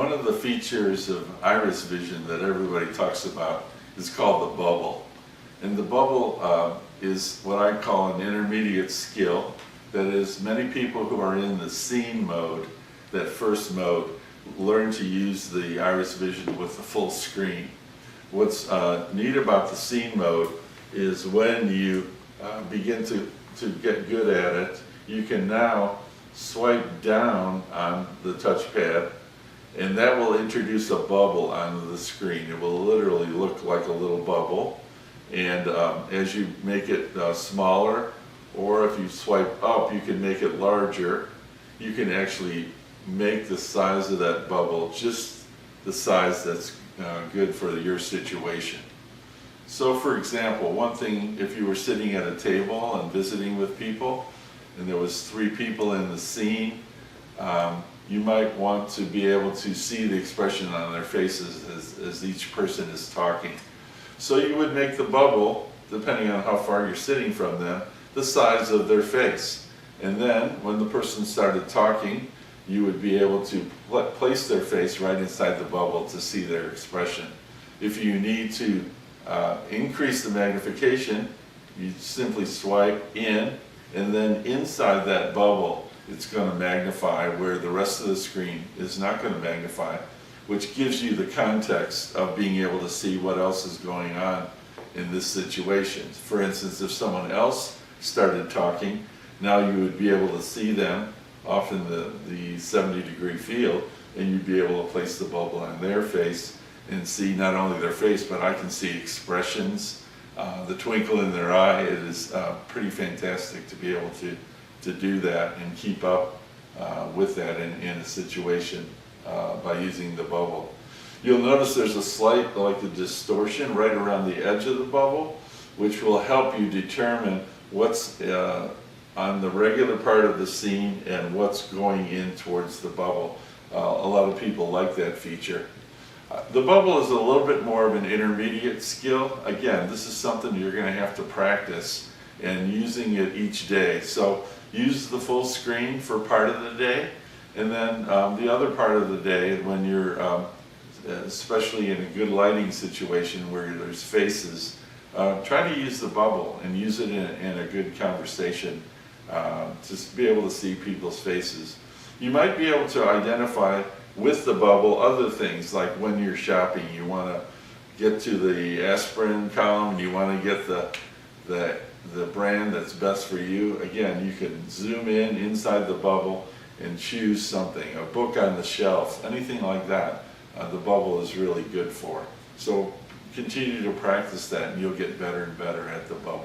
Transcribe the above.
One of the features of IrisVision that everybody talks about is called the bubble. And the bubble is what I call an intermediate skill. That is, many people who are in the scene mode, that first mode, learn to use the IrisVision with the full screen. What's neat about the scene mode is when you begin to get good at it, you can now swipe down on the touchpad, and that will introduce a bubble onto the screen. It will literally look like a little bubble, and as you make it smaller, or if you swipe up, you can make it larger. You can actually make the size of that bubble just the size that's good for your situation. So for example, one thing, if you were sitting at a table and visiting with people, and there was 3 people in the scene, you might want to be able to see the expression on their faces as each person is talking. So you would make the bubble, depending on how far you're sitting from them, the size of their face. And then when the person started talking, you would be able to place their face right inside the bubble to see their expression. If you need to increase the magnification, you simply swipe in, and then inside that bubble it's going to magnify where the rest of the screen is not going to magnify, which gives you the context of being able to see what else is going on in this situation. For instance, if someone else started talking, now you would be able to see them off in the 70-degree field, and you'd be able to place the bubble on their face and see not only their face, but I can see expressions, the twinkle in their eye. It is pretty fantastic to be able to do that and keep up with that in a situation by using the bubble. You'll notice there's a slight, like a distortion right around the edge of the bubble, which will help you determine what's on the regular part of the scene and what's going in towards the bubble. A lot of people like that feature. The bubble is a little bit more of an intermediate skill. Again, this is something you're going to have to practice and using it each day. So use the full screen for part of the day, and then the other part of the day when you're, especially in a good lighting situation where there's faces, try to use the bubble and use it in a good conversation to be able to see people's faces. You might be able to identify with the bubble other things, like when you're shopping, you want to get to the aspirin column and you want to get the brand that's best for you. Again, you can zoom in inside the bubble and choose something, a book on the shelf, anything like that. The bubble is really good for. So continue to practice that and you'll get better and better at the bubble.